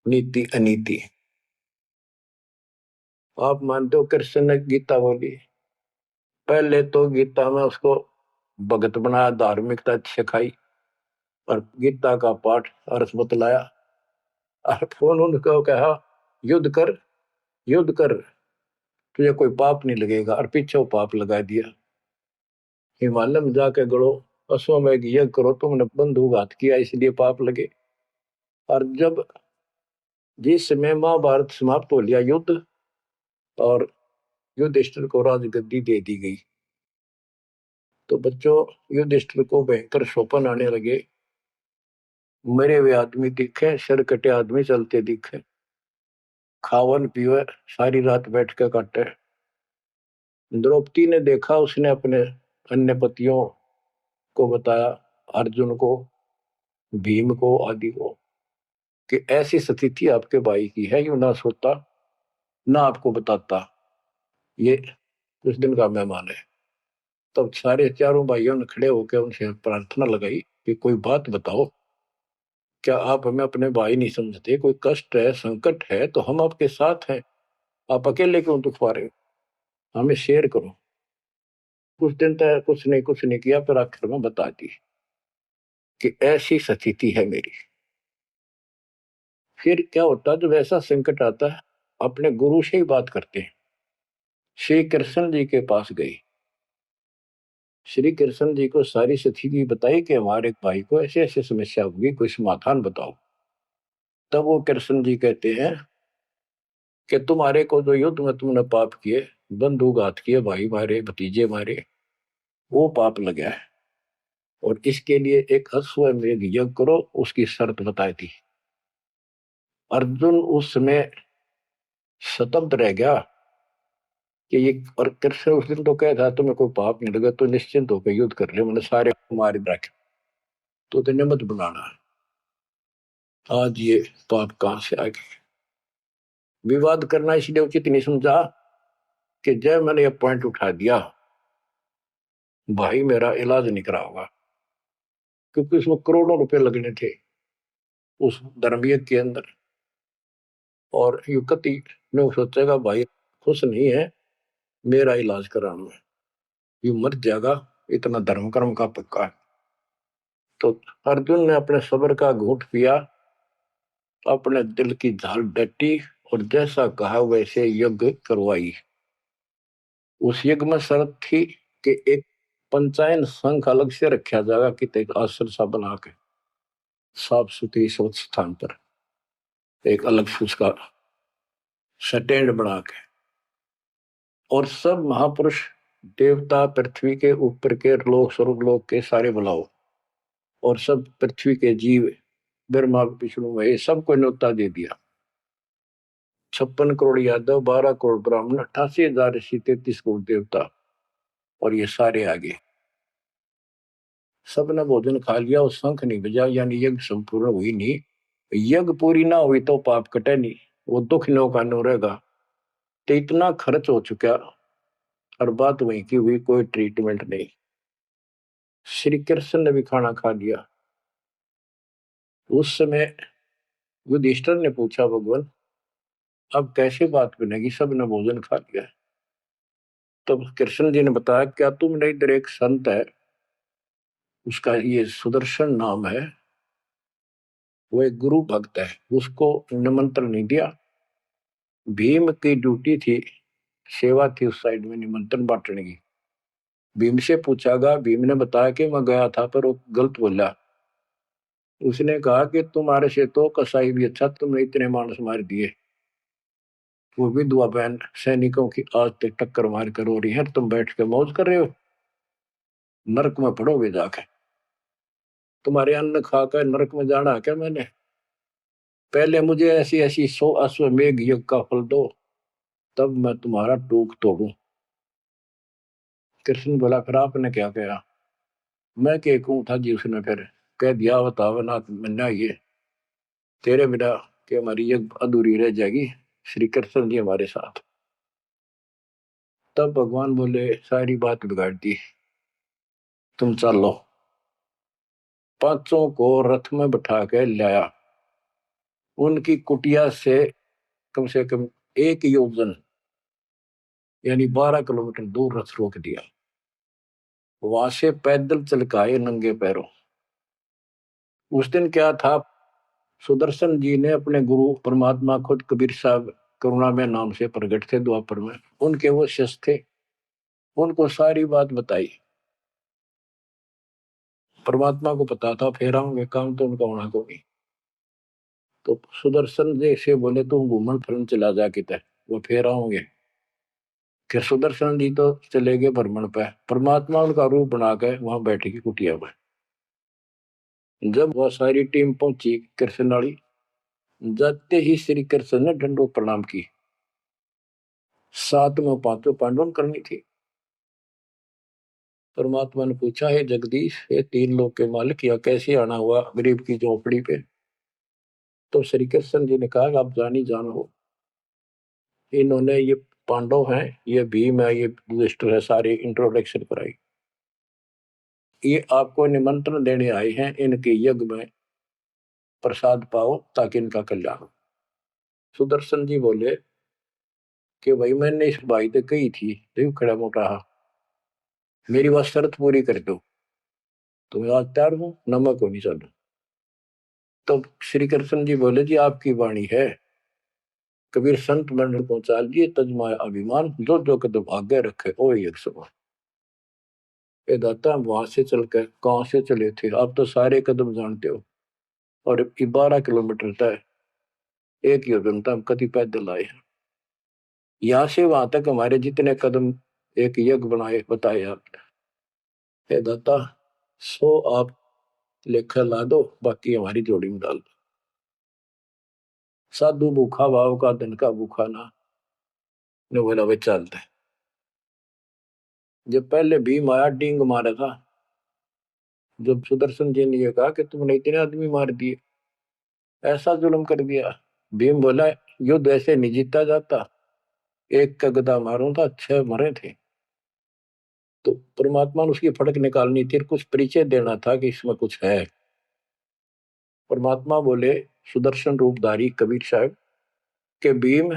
S1: नीति अनीति। आप मानते हो कृष्ण ने गीता बोली, पहले तो गीता में उसको भगत बनाया, धार्मिकता सिखाई, और गीता का पाठ अर्थ बतलाया, और फोन उनको कहा युद्ध कर, युद्ध कर, तुझे कोई पाप नहीं लगेगा, और पीछे वो पाप लगा दिया। हिमालय में जाके गड़ो, अश्वमेध यज्ञ करो, तुमने बंधुघात किया इसलिए पाप लगे। और जब जिस समय महाभारत समाप्त हो लिया युद्ध, और युधिष्ठिर को राजगद्दी दे दी गई, तो बच्चों युधिष्ठिर को भयंकर शोपन आने लगे। मरे हुए आदमी दिखे, सिर कटे आदमी चलते दिखे, खावन पीवे सारी रात बैठ के काटे। द्रौपदी ने देखा, उसने अपने अन्य पतियों को बताया, अर्जुन को, भीम को, आदि को, कि ऐसी स्थिति आपके भाई की है, यू ना सोता ना आपको बताता, ये उस दिन का मेहमान है। तब सारे चारों भाइयों ने खड़े होकर उनसे प्रार्थना लगाई कि कोई बात बताओ, क्या आप हमें अपने भाई नहीं समझते? कोई कष्ट है, संकट है तो हम आपके साथ हैं, आप अकेले क्यों दुख पा रहे हो? हमें शेयर करो। कुछ दिन तक कुछ नहीं किया, फिर आखिर में बता दी कि ऐसी स्थिति है मेरी। फिर क्या होता है जब ऐसा संकट आता है, अपने गुरु से ही बात करते हैं। श्री कृष्ण जी के पास गई, श्री कृष्ण जी को सारी स्थिति बताई कि हमारे भाई को ऐसे ऐसे समस्या होगी, कोई समाधान बताओ। तब वो कृष्ण जी कहते हैं कि तुम्हारे को जो युद्ध में तुमने पाप किए, बंधुघात किए, भाई मारे, भतीजे मारे, वो पाप लगा है, और इसके लिए एक अश्वमेध यज्ञ करो, उसकी शर्त बताई थी। अर्जुन उस समय स्तब्ध रह गया कि ये, और कृष्ण उस दिन तो कह था तुम्हें कोई पाप नहीं लगा तो निश्चिंत होकर युद्ध कर रहे, मैंने सारे मार रखे, तो तेने मत बुलाना। आज ये पाप कहां से आ गए? विवाद करना इसलिए उचित नहीं समझा कि जय मैंने ये पॉइंट उठा दिया, भाई मेरा इलाज नहीं करा होगा, क्योंकि उसमें करोड़ों रुपए लगने थे उस धर्मयज्ञ के अंदर। और युवती ने सोचेगा भाई खुश नहीं है मेरा इलाज कराना है, ये मर जाएगा, इतना धर्म कर्म का पक्का है। तो अर्जुन ने अपने सब्र का घूंट पिया, अपने दिल की झाल डटी और जैसा कहा वैसे यज्ञ करवाई। उस यज्ञ में शर्त थी कि एक पंचायन संघ अलग से रखा जाएगा, कि एक आश्रम सा बना के साफ सुथरी स्वच्छ स्थान पर एक अलग से उसका स्टैंड बना के, और सब महापुरुष देवता पृथ्वी के ऊपर के लोक स्वर्गलोक के सारे बुलाओ, और सब पृथ्वी के जीव ब्रह्मा विष्णु महेश सबको न्योता दे दिया। 56 करोड़ यादव, 12 करोड़ ब्राह्मण, 88,000 ऋषि, 33 करोड़ देवता, और ये सारे आगे। सबने भोजन खा लिया और शंख नहीं बजा, यानी यज्ञ संपूर्ण हुई नहीं। यज्ञ पूरी ना हुई तो पाप कटे नहीं, वो दुख नो का नो रहेगा। तो इतना खर्च हो चुका और बात वहीं की हुई, कोई ट्रीटमेंट नहीं। श्री कृष्ण ने भी खाना खा लिया। उस समय युधिष्ठिर ने पूछा, भगवान अब कैसे बात बनेगी, सबने भोजन खा लिया। तब कृष्ण जी ने बताया, क्या तुमने इधर एक संत है, उसका ये सुदर्शन नाम है, वो एक गुरु भक्त है, उसको निमंत्रण नहीं दिया। भीम की ड्यूटी थी, सेवा थी उस साइड में निमंत्रण बांटने की। भीम से पूछागा, भीम ने बताया कि मैं गया था पर वो गलत बोला। उसने कहा कि तुम्हारे से तो कसाई भी अच्छा, तुमने इतने मानस मार दिए, वो विधवा बहन सैनिकों की आज तक टक्कर मार कर हो रही है, तुम बैठ के मौज कर रहे हो, नरक में पड़ोगे जाके। तुम्हारे अन्न खाकर नरक में जाना क्या मैंने? पहले मुझे ऐसी ऐसी 100 अश्वमेघ यज्ञ का फल दो, तब मैं तुम्हारा टूक तोड़ू। कृष्ण बोला, फिर आपने क्या कहा? मैं के कहूं था जी, उसने फिर कह दिया, बताओ ना मन्ना, ये तेरे बिना कि हमारी यज्ञ अधूरी रह जाएगी, श्री कृष्ण जी हमारे साथ। तब भगवान बोले, सारी बात बिगाड़ दी, तुम चलो। पांचों को रथ में बैठा के लाया, उनकी कुटिया से कम 1 योजन यानी 12 किलोमीटर दूर रथ रोक दिया। वहां से पैदल चल के आए नंगे पैरों। उस दिन क्या था, सुदर्शन जी ने अपने गुरु परमात्मा खुद कबीर साहब करुणा में नाम से प्रकट थे द्वापर में, उनके वो शिष्य थे, उनको सारी बात बताई। परमात्मा को पता था फेर आऊंगे, काम तो उनका होना को नहीं। तो सुदर्शन जी से बोले, तुम घूमन फिरन चला जा किते, वो फेर आऊंगे। कि सुदर्शन जी तो चले गए भ्रमण पे, परमात्मा उनका रूप बना के वहां बैठे की कुटिया में। जब वह सारी टीम पहुंची कृष्ण वाली, जाते ही श्री कृष्ण ने दंडो प्रणाम की। साथ में पांचों पांडवों करनी थी। परमात्मा ने पूछा, है जगदीश, ये 3 लोक के मालिक, या कैसे आना हुआ गरीब की झोपड़ी पे? तो श्री कृष्ण जी ने कहा, आप जानी जान हो, इन्होंने ये पांडव हैं, ये भीम है, ये युधिष्ठिर है, सारी इंट्रोडक्शन कराई। ये आपको निमंत्रण देने आए हैं, इनके यज्ञ में प्रसाद पाओ ताकि इनका कल्याण हो। सुदर्शन जी बोले कि भाई मैंने इस भाई तो कही थी, देव खड़ा मोटा, मेरी बात शर्त पूरी कर दो तो मैं आज तैयार हूं, नमक हो नहीं चलो। तो श्री कृष्ण जी बोले, जी आपकी वाणी है, कबीर संत मंडल को चालिए तजमाए अभिमान, जो जो कदम आगे रखे ओ एक समान। ये दाता, हम वहां से चलकर कहां से चले थे, आप तो सारे कदम जानते हो, और 12 किलोमीटर तय, 1 योजन हम कति पैदल आए हैं। यहाँ से वहां तक हमारे जितने कदम एक यज्ञ बनाए बताए आपने। हे दाता, 100 आप लेखा ला दो, बाकी हमारी जोड़ी में डाल दो। साधु भूखा भाव का, धन का भूखा ना। ने बोला, वे चलते। जब पहले भीम आया, डींग मारा था। जब सुदर्शन जी ने ये कहा कि तुमने इतने आदमी मार दिए, ऐसा जुल्म कर दिया, भीम बोला, युद्ध ऐसे नहीं जीता जाता, एक का गदा मारो था 6 मरे थे। तो परमात्मा ने उसकी फड़क निकालनी थी, कुछ परिचय देना था कि इसमें कुछ है। परमात्मा बोले, सुदर्शन रूपधारी कबीर साहब के भीम,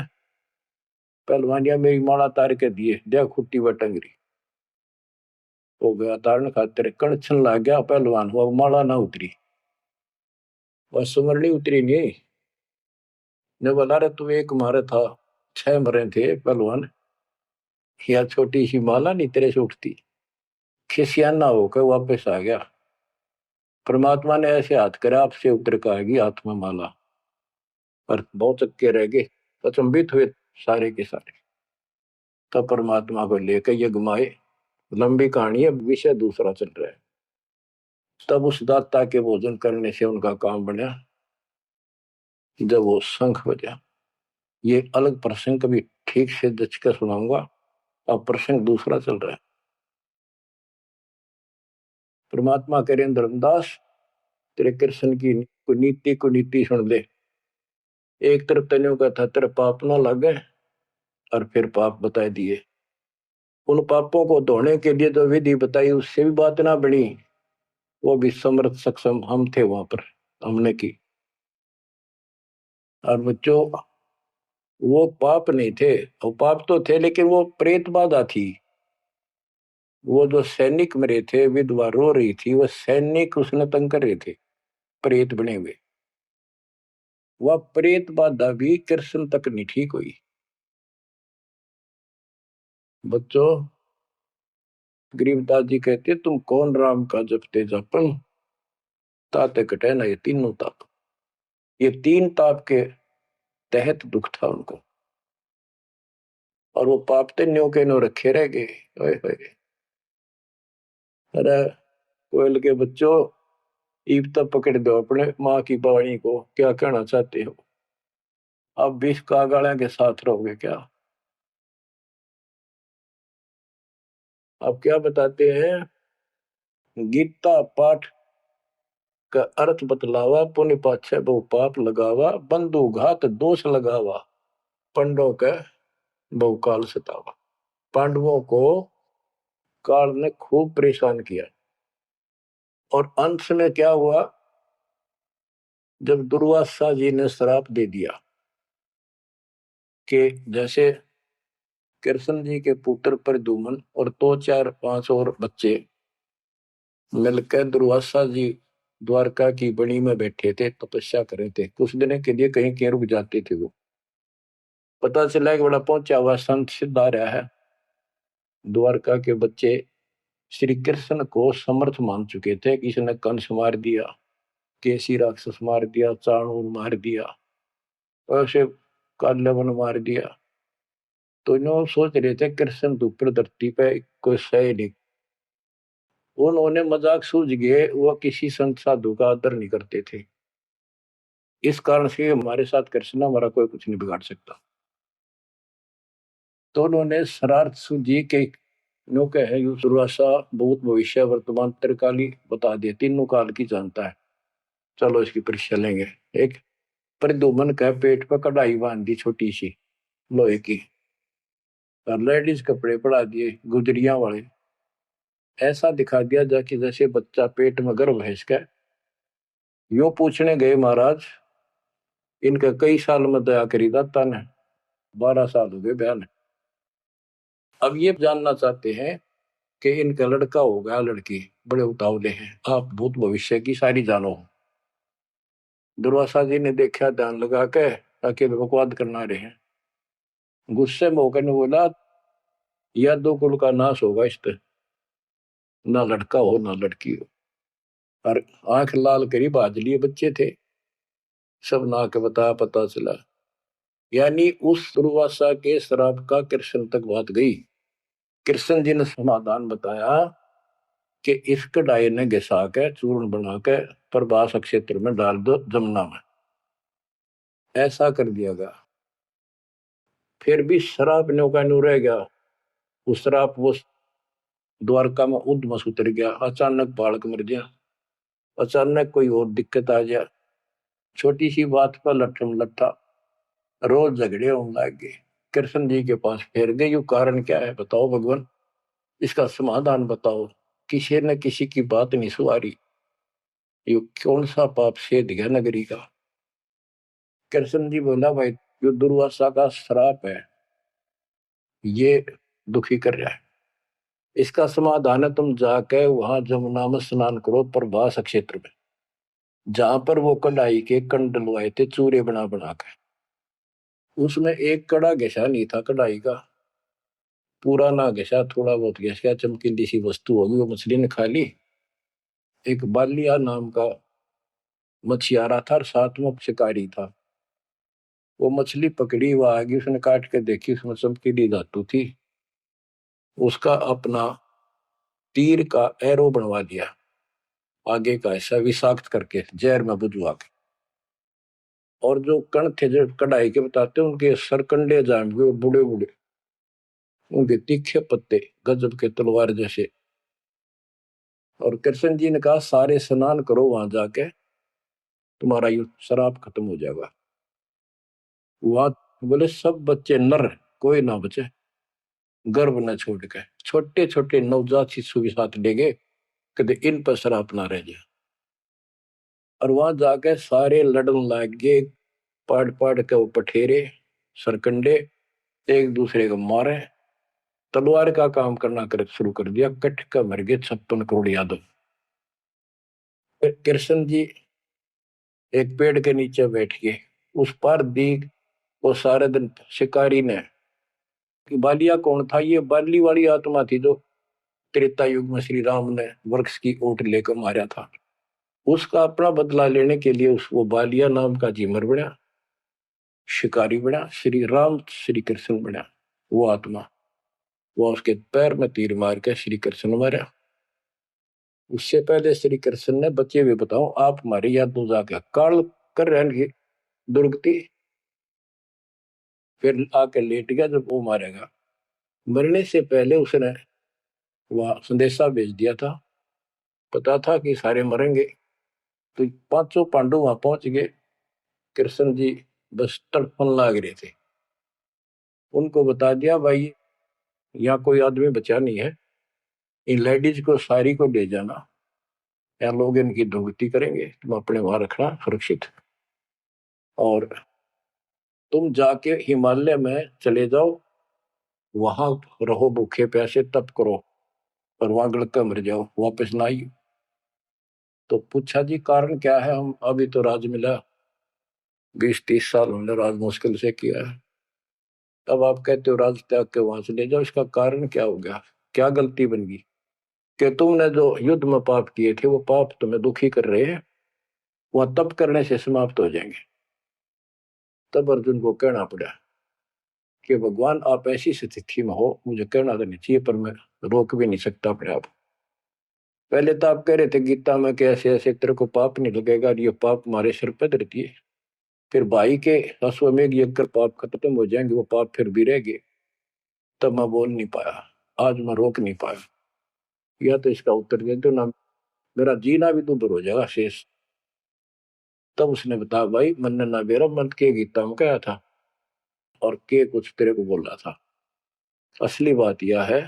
S1: पहलवानिया मेरी माला तार के दिए, देख खुट्टी व टंगरी। हो गया तारण खातिर कणछन लाग गया पहलवान हुआ माला ना उतरी वह सुमरनी उतरी नहीं ने बोला रे तू एक मारे था 6 मरे थे पहलवान या छोटी सी माला नहीं तेरे से उठती खिसियाना होकर वापस आ गया परमात्मा ने ऐसे हाथ करे आपसे उतर कर आएगी आत्मा माला पर बहुत चक्के रह गए अचंभित हुए सारे के सारे तब परमात्मा को लेकर ये घुमाए लंबी कहानी है विषय दूसरा चल रहा है तब उस दाता के भोजन करने से उनका काम बना जब वो शंख बजा ये अलग प्रसंग कभी ठीक से जच कर सुनाऊंगा अब प्रसंग दूसरा चल रहा है परमात्मा करें धर्मदास तेरे कृष्ण की कुनीति सुन ले एक तरफ तनियों का था तेरे पाप ना लगे और फिर पाप बताए दिए उन पापों को धोने के लिए जो विधि बताई उससे भी बात ना बनी वो भी समर्थ सक्षम हम थे वहां पर हमने की और बच्चों वो पाप नहीं थे वो पाप तो थे लेकिन वो प्रेत बाधा थी वो जो सैनिक मरे थे विधवा रो रही थी वो सैनिक उसने तंग कर रहे थे प्रेत बने हुए वह प्रेत बाधा भी कृष्ण तक नहीं ठीक हुई बच्चों गरीबदास जी कहते तुम कौन राम का जपते जपन ताते कटे ना ये तीनों ताप ये 3 ताप के तहत दुख था उनको और वो पाप ते न्यो के न्यो रखे रह गए ओए होए अरे कोयल के बच्चों ईब तक पकड़ दो अपने माँ की बाणी को क्या कहना चाहते हो अब 20 कागाड़ा के साथ रहोगे क्या अब क्या बताते हैं गीता पाठ का अर्थ बतलावा पुण्य पाछे बहु पाप लगावा बंधु घात दोष लगावा पंडों का बहु काल सतावा पांडवों को काल ने खूब परेशान किया और अंत में क्या हुआ जब दुर्वासा जी ने श्राप दे दिया कि जैसे कृष्ण जी के पुत्र प्रद्युम्न और 2 4 5 और बच्चे मिलकर दुर्वासा जी द्वारका की बनी में बैठे थे तपस्या कर रहे थे कुछ दिन के लिए कहीं कहीं रुक जाते थे वो पता चला कि बड़ा पहुंचा हुआ संत सिद्ध आ रहा है द्वारका के बच्चे श्री कृष्ण को समर्थ मान चुके थे किसी ने कंस मार दिया केसी राक्षस मार दिया चाणूर मार दिया ऐसे काल्यवन मार दिया तो इन्होंने सोच रहे थे कृष्ण तो ऊपर धरती पे कोई सही नहीं उन्होंने मजाक सूझ गए वो किसी संत साधु का आदर नहीं करते थे इस कारण से हमारे साथ कृष्ण हमारा कोई कुछ नहीं बिगाड़ सकता तो उन्होंने शरारत सूझी के नो कहे दुर्वासा भूत भविष्य वर्तमान त्रिकाली बता दिए तीनों काल की जानता है चलो इसकी परीक्षा लेंगे एक प्रद्युम्न का पेट पर कढ़ाई बांध दी छोटी सी लोहे की और लेडीज कपड़े पड़ा दिए गुजरिया वाले ऐसा दिखा दिया जाकि जैसे बच्चा पेट में गर्भ है इसका यूं पूछने गए महाराज इनका कई साल में दया करी दाता ने 12 साल हो गए बयान अब ये जानना चाहते हैं कि इनका लड़का होगा लड़की बड़े उतावले हैं आप भूत भविष्य की सारी जानो दुर्वासा जी ने देखा ध्यान लगा के ताकि बकवाद करना रहे हैं गुस्से में होकर ने बोला या 2 कुल का नाश होगा इस तरह ना लड़का हो ना लड़की हो और आंख लाल करी बाज लिए बच्चे थे सब ना के बता पता चला यानी उस दुर्वासा के श्राप का कृष्ण तक बात गई कृष्ण जी ने समाधान बताया कि इस कढ़ाई ने घिसा के चूर्ण बना के प्रभास क्षेत्र में डाल दो जमुना में ऐसा कर दिया गया फिर भी श्राप न्यो का न्यू रह गया उस श्राप वो द्वारका में उद्मस उतर गया अचानक बालक मर गया अचानक कोई और दिक्कत आ गया छोटी सी बात पर लट्ठम लट्ठा रोज झगड़े होने लग गए कृष्ण जी के पास फिर गए यू कारण क्या है बताओ भगवान इसका समाधान बताओ किसी न किसी की बात नहीं सुहारी यू कौन सा पाप सेध गया नगरी का कृष्ण जी बोला भाई जो दुर्वासा का श्राप है ये दुखी कर रहा है इसका समाधान है, तुम जाके वहां जमुना में स्नान करो प्रभास क्षेत्र में, जहां पर वो कढ़ाई के कंड डलवाए थे चूरे बना बना के। उसमें एक कड़ा घिसा नहीं था कढ़ाई का, पूरा ना घिसा, थोड़ा बहुत घिस गया, चमकीली सी वस्तु होगी, वो मछली ने खा ली। एक बालिया नाम का मछियारा था और साथ में शिकारी था। वो मछली पकड़ी, वो आगे उसने काट के देखी, उसमें चमकीली धातु थी। उसका अपना तीर का एरो बनवा दिया, आगे का ऐसा विषाक्त करके जहर में बुझवा के। और जो कण थे जो कढ़ाई के बताते उनके सरकंडे जाम गए, बूढ़े बूढ़े, उनके तीखे पत्ते गजब के तलवार जैसे। और कृष्ण जी ने कहा सारे स्नान करो वहां जाके, तुम्हारा ये शराब खत्म हो जाएगा। वहां बोले सब बच्चे नर, कोई ना बचे, गर्भ न छोड़ के, छोटे छोटे नवजात शिशु भी साथ ले गए, कदे इन पर शराब ना रह जाए। और वहां जाके सारे लड़न लाग गए, पाड़ पाड़ के वो पठेरे सरकंडे एक दूसरे को मारे, तलवार का काम करना कर शुरू कर दिया। कट का मर गए 56 करोड़ यादव। फिर कृष्ण जी एक पेड़ के नीचे बैठ गए, उस पर दी वो सारे दिन शिकारी ने कि बालिया कौन था, ये बाली वाली आत्मा थी जो त्रेता युग में श्री राम ने वृक्ष की ओट लेकर मारा था। उसका अपना बदला लेने के लिए उस वो बालिया नाम का जीमर बना, शिकारी बना, श्री राम श्री कृष्ण बना वो आत्मा। वो उसके पैर में तीर मार के श्री कृष्ण मारा। उससे पहले श्री कृष्ण ने बच्चे हुए बताओ आप हमारे याद तो जाके काल कर रहे दुर्गति, फिर आके लेट गया जब वो मारेगा। मरने से पहले उसने वह संदेशा भेज दिया था, पता था कि सारे मरेंगे। तो पांचों पांडव वहां पहुंच गए, कृष्ण जी बस तड़पन लाग रहे थे। उनको बता दिया भाई यहाँ कोई आदमी बचा नहीं है, इन लेडीज को सारी को ले जाना, यहाँ लोग इनकी दुर्गति करेंगे, तुम अपने वहां रखना सुरक्षित। और तुम जाके हिमालय में चले जाओ, वहां रहो भूखे प्यासे तप करो, और वहां गड़का मर जाओ, वापस ना आई। तो पूछा जी कारण क्या है, हम अभी तो राज मिला, 20-30 साल हमने राज मुश्किल से किया है, अब आप कहते हो राज त्याग के वहां से ले जाओ, इसका कारण क्या हो गया, क्या गलती बन गई कि तुमने जो युद्ध में पाप किए थे वो पाप तुम्हें दुखी कर रहे हैं, वह तप करने से समाप्त हो जाएंगे। तब अर्जुन को कहना पड़ा कि भगवान आप ऐसी स्थिति में हो, मुझे कहना तो नहीं चाहिए पर मैं रोक भी नहीं सकता अपने आप। पहले तो आप कह रहे थे गीता में कि ऐसे ऐसे तेरे को पाप नहीं लगेगा, और ये पाप हमारे सिर पर रहती है। फिर भाई के अश्वमेध यज्ञ कर पाप खत्म हो जाएंगे, वो पाप फिर भी रह गए। तब मैं बोल नहीं पाया, आज मैं रोक नहीं पाया, या तो इसका उत्तर दे दो ना, मेरा जीना भी दूभर हो जाएगा शेष। तब उसने बताया भाई मन ना बेरा मन के गीता में कहा था, और के कुछ तेरे को बोला था। असली बात यह है,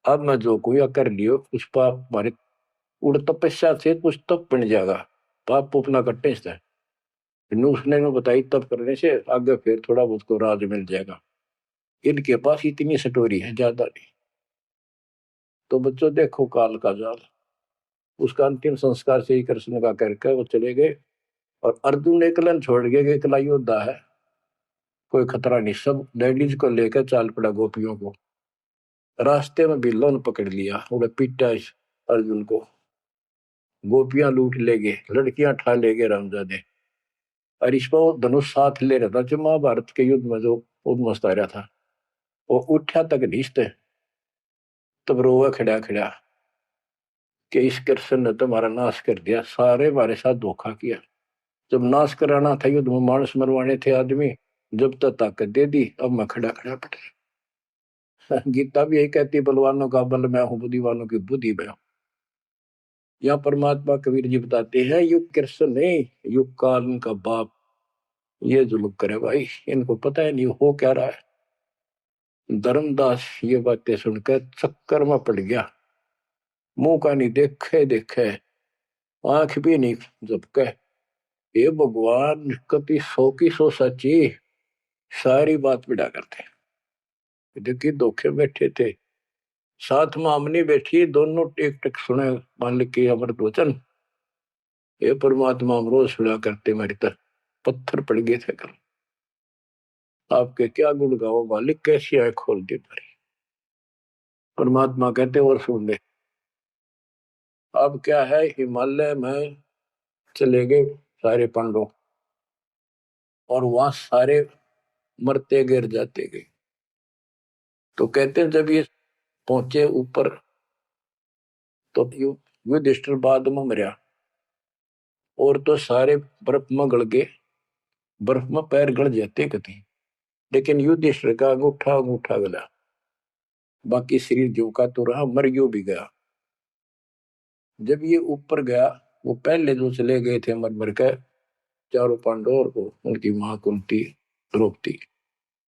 S1: अब मैं जो कोई कर लियो उस पाप हमारे उड़ तपस्या से कुछ तप बन जाएगा, पाप अपना कट्टे से उसने में बताई तब करने से आगे फिर थोड़ा बहुत को राज मिल जाएगा। इनके पास इतनी सटोरी है, ज्यादा नहीं। तो बच्चों देखो काल का जाल, उसका अंतिम संस्कार श्री कृष्ण का करके वो चले गए। और अर्जुन एकलन छोड़ गए कि एकला योद्धा है, कोई खतरा नहीं, सब लेडीज को लेकर चाल पड़ा गोपियों को। रास्ते में बिल्लों ने पकड़ लिया, उन्हें पीटा इस अर्जुन को, गोपियां लूट ले गए, लड़कियां ठा ले गए रामजादे। और इस पर वो धनुष साथ ले रहा था जो महाभारत के युद्ध में जो उद्मस्त आ रहा था, वो उठा तक नीचते, तब रोवा खड़ा खड़ा कि इस कृष्ण ने तुम्हारा नाश कर दिया, सारे हमारे साथ धोखा किया। जब नाश कराना था युद्ध में, मानस मरवाने थे आदमी, जब तक ताकत दे दी, अब मैं खड़ा खड़ा पड़ा। गीता भी यही कहती है, बलवानों का बल मैं हूं, बुद्धिवानों की बुद्धि मैं हूं। यहाँ परमात्मा कबीर जी बताते हैं युग कृष्ण नहीं, युग काल का बाप ये जुल्म करे भाई, इनको पता है नहीं हो क्या रहा है। धर्मदास ये बातें सुनकर चक्कर में पड़ गया, मुंह का नहीं देखे देखे, आंख भी नहीं झपके। ये भगवान कभी 100 की 100 सच्ची, सारी बात बिड़ा करते। देखिए धोखे बैठे थे, साथ में अमनी बैठी, दोनों टेक टेक सुने मालिक के अमृत वचन। ये परमात्मा हम रोज सुना करते, मेरी तरह पत्थर पड़ गए थे कल। आपके क्या गुण गाओ मालिक, कैसी आंख खोल दी तुम्हारी। परमात्मा कहते और सुन ले। अब क्या है, हिमालय में चले गए सारे पांडव, और वहां सारे मरते गिर जाते गए। तो कहते हैं जब ये पहुंचे ऊपर, तो युधिष्ठिर बाद में मरा, और तो सारे बर्फ में गड़ गए, बर्फ में पैर गड़ जाते कति। लेकिन युधिष्ठिर का अंगूठा अंगूठा गला, बाकी शरीर जो का तो रहा, मर गयो भी गया। जब ये ऊपर गया, वो पहले जो चले गए थे मर मर के, चारों पांडव और उनकी मां कुंती, द्रौपदी,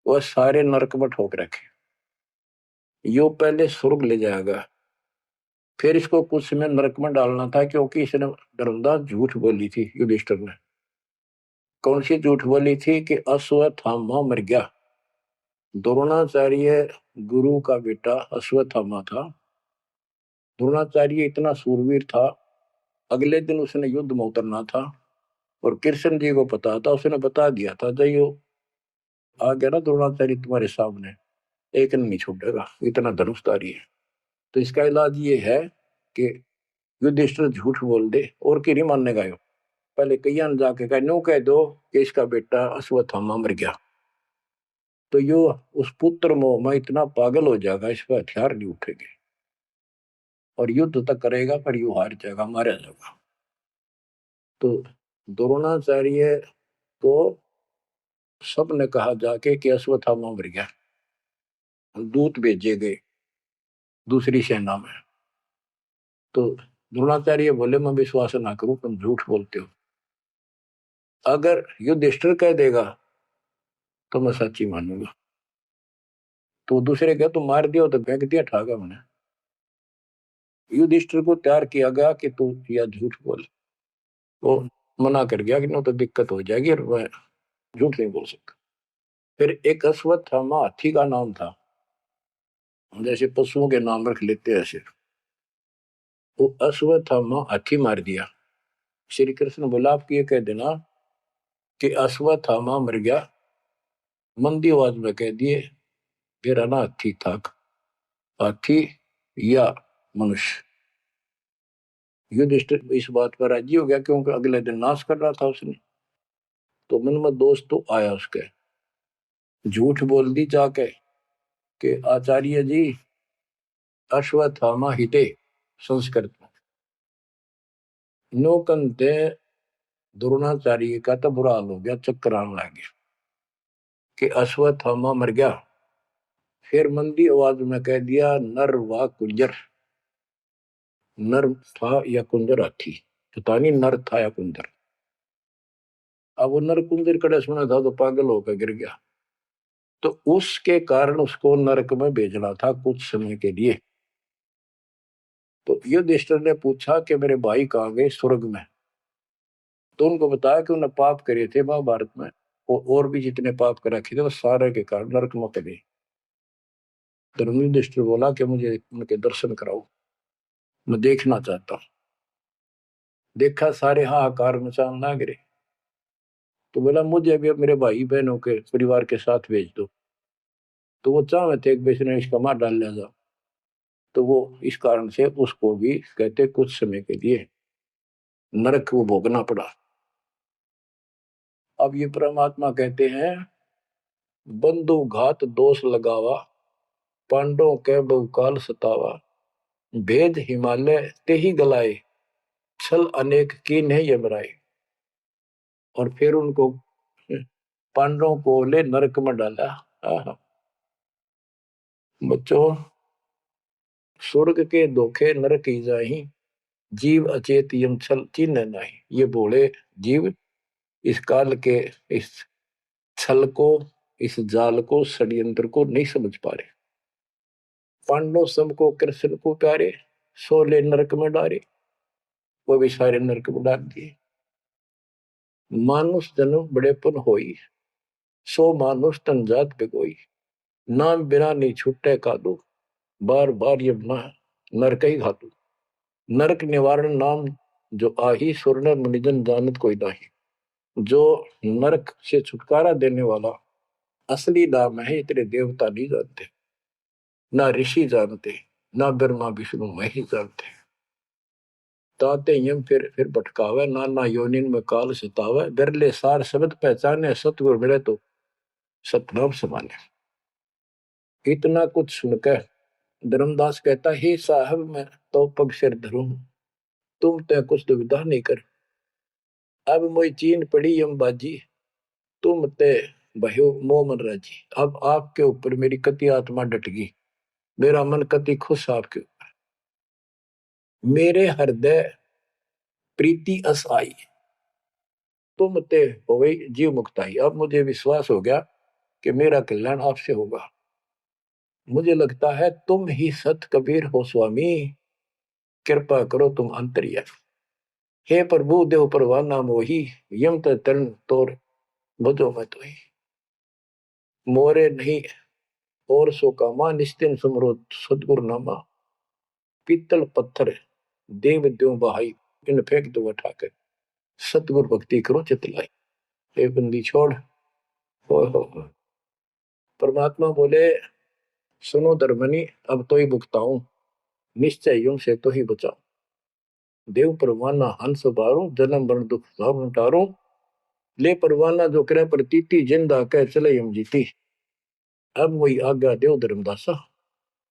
S1: वह सारे नरक में ठोक रखे। यो पहले स्वर्ग ले जाएगा, फिर इसको कुछ समय नरक में डालना था, क्योंकि इसने धर्मदास झूठ बोली थी युधिष्ठिर ने। कौन सी झूठ बोली थी कि अश्वत्थामा मर गया। द्रोणाचार्य गुरु का बेटा अश्वत्थामा था। द्रोणाचार्य इतना सूरवीर था, अगले दिन उसने युद्ध में उतरना था, और कृष्ण जी को पता था, उसने बता दिया था जयो आ गया ना द्रोणाचार्य तुम्हारे सामने, एक नहीं छूटेगा, इतना धनुषधारी है। तो इसका इलाज ये है कि युधिष्ठिर झूठ बोल दे, और की नहीं मानने का। पहले कैया ने जाके कह नो कह दो कि इसका बेटा अश्वत्थामा मर गया, तो यो उस पुत्र मोह में इतना पागल हो जाएगा, इस पर हथियार नहीं उठेंगे, और युद्ध तक करेगा, पर यू हार जाएगा, मारा जाएगा। तो द्रोणाचार्य को सबने कहा जाके कि अश्वत्थामा मर गया। दूत भेजे गए दूसरी सेना में, तो द्रोणाचार्य बोले मैं विश्वास ना करूं, तुम झूठ बोलते हो। अगर युधिष्ठिर कह देगा तो मैं सच्ची मानूंगा। तो दूसरे क्या, तुम मार दिया तो फेंक दिया ठागा मैंने। युधिष्ठिर को तैयार किया गया कि तू या झूठ बोल। वो मना कर गया कि नो तो दिक्कत हो जाएगी, और मैं झूठ नहीं बोल सकता। फिर एक अश्वत्थामा हाथी का नाम था, जैसे पशुओं के नाम रख लेते हैं ऐसे। वो अश्वत्थामा हाथी मार दिया। श्री कृष्ण बोला आप ये कह देना कि अश्वत्थामा मर गया, मंदी आवाज में कह दिए मेरा ना हाथी था, हाथी या मनुष्य। युधिष्ठिर इस बात पर राजी हो गया, क्योंकि अगले दिन नाश कर रहा था उसने। तो मन में दोस्त तो आया उसके, झूठ बोल दी जाके कि आचार्य जी अश्वत्थामा हिते, संस्कृत में नो कंते। द्रोणाचार्य का तो बुरा हाल हो गया, चक्कर आने लग गया कि अश्वत्थामा मर गया। फिर मंदी आवाज में कह दिया नर व कुंजर। नर था या कुंजर हाथी, पता नहीं नर था या कुंजर। अब वो नर कुंजर कड़े सुना था तो पागल होकर गिर गया। तो उसके कारण उसको नरक में भेजना था कुछ समय के लिए। तो युधिष्ठिर ने पूछा कि मेरे भाई कहाँ गए, स्वर्ग में। तो उनको बताया कि उन्होंने पाप करे थे महाभारत में, और भी जितने पाप कर रखे थे वो सारे के कारण नरक में गए। धर्म युधिष्ठिर बोला कि मुझे उनके दर्शन कराओ, मैं देखना चाहता हूँ। देखा सारे हाहाकार मचान ना गिरे। तो बोला मुझे भी अब मेरे भाई बहनों के परिवार के साथ भेज दो। तो वो चाहे थे एक बेचने इसका मार डाल लिया जा। तो वो इस कारण से उसको भी कहते कुछ समय के लिए नरक को भोगना पड़ा। अब ये परमात्मा कहते हैं बंधु घात दोष लगावा, पांडवों के बहुकाल सतावा, भेद हिमालय ते ही गलाए, छल अनेक की नहीं यमराए। और फिर उनको पांडवों को ले नरक में डाला। बच्चों स्वर्ग के धोखे नरक ही जाही, जीव अचेत यम छल चिन्ह नहीं। ये बोले जीव इस काल के इस छल को, इस जाल को, षड्यंत्र को नहीं समझ पा रहे। पांडव सबको कृष्ण को प्यारे, सोले नरक में डारे, वो भी सारे नरक में डाल दिए। मानुष जन्म बड़ेपन होई, सो मानुष तन जात बिगोई, नाम बिना नहीं छुट्टे कादो, बार बार ये नरक ही घातु। नरक निवारण नाम जो आही सुरनर मुनिजन जानत कोई नाही। जो नरक से छुटकारा देने वाला असली नाम है, इतने देवता नहीं जानते, ना ऋषि जानते, ना ब्रह्मा विष्णु महेश जानते। ताते यम फिर भटकावे, नाना योनिन में काल सतावे। बिरले सार शब्द पहचाने, सतगुरु मिले तो सतनाम समाने। इतना कुछ सुनकर धर्मदास कहता, हे साहब मैं तो पग सिर धरूं, तुम तो कुछ दुविधा नहीं कर। अब मोई चीन पड़ी यम बाजी, तुम ते भयो मोह मन राजी। अब आपके ऊपर मेरी कति आत्मा डट गई, मेरा मन कति खुश आपके ऊपर। मेरे हृदय प्रीति अस आई, तुम ते हो गई जीव मुक्ताई। अब मुझे विश्वास हो गया कि मेरा कल्याण आपसे होगा। मुझे लगता है तुम ही सत कबीर हो स्वामी, कृपा करो तुम अंतर्यामी। हे प्रभु देव परवाना मोही, यम तरण तोर भजो मैं तो ही। मोरे नहीं और सो कामा, निस्तिन सुमरो सदगुरु नामा। पीतल पत्थर देव द्यो बहाई, इन फेंक दो उठाकर, सतगुरु भक्ति करो चितलाई। हे बंदी छोड़, हो। परमात्मा बोले, सुनो धर्मनी, अब तो ही भुगताऊं, निश्चय यूं से तो ही बचाऊं। देव परवाना हंस बारो, जन्म मरण दुख सब टारो। ले परवाना जो करे प्रतीति, जिंदा कह चले यम जीती। अब वही आज्ञा देव धर्मदासा,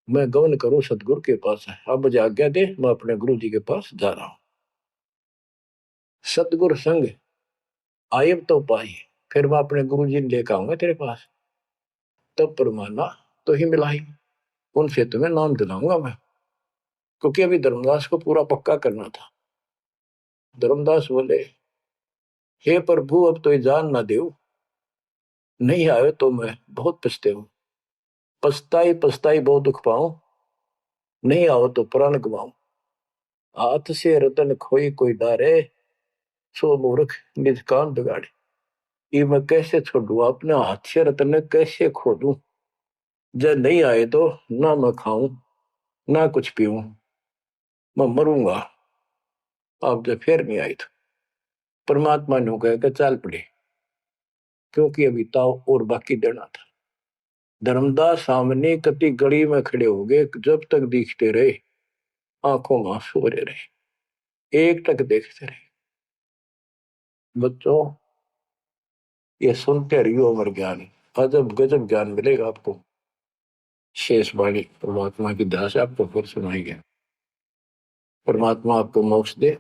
S1: मैं गमन करूं सतगुरु के पास है। अब मुझे आज्ञा दे, मैं अपने गुरु जी के पास जा रहा हूं। सतगुरु संग आयब तो पाई, फिर मैं अपने गुरु जी लेकर आऊंगा तेरे पास। तब परमाना तो ही मिलाई, उनसे तुम्हें नाम दिलाऊंगा मैं। क्योंकि अभी धर्मदास को पूरा पक्का करना था। धर्मदास बोले, हे प्रभु अब तो जान ना देव, नहीं आए तो मैं बहुत पछताऊं। पछताई पछताई बहुत दुख पाऊं, नहीं आओ तो प्राण गवाऊं। हाथ से रतन खोई कोई डारे, सो मूर्ख निज कान बिगाड़े। ये मैं कैसे छोड़ू, अपने हाथ से रतन कैसे खो दूं। जब नहीं आए तो ना मैं खाऊं ना कुछ पीऊं, मैं मरूंगा। आप जब फिर नहीं आई तो परमात्मा ने कहा चाल पड़े, क्योंकि अभी ताव और बाकी देना था। धर्मदास सामने कति गली में खड़े हो गए, जब तक दिखते रहे आंखों में आंसू भरे रहे, एक टक देखते रहे। बच्चों ये सुनते रहियो अमर ज्ञान, अजब गजब ज्ञान मिलेगा आपको। शेष वाणी परमात्मा की दया से आपको फिर सुनाई गया। परमात्मा आपको मोक्ष दे,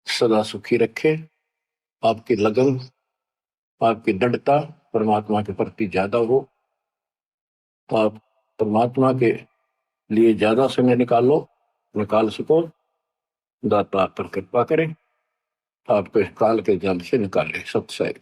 S1: सदा सुखी रखे। आपकी लगन, आपकी दृढ़ता परमात्मा के प्रति ज्यादा हो, तो आप परमात्मा के लिए ज्यादा समय निकाल सको। दाता आप पर कृपा करें, आपको इस काल के जाल से निकाले। सत्संग।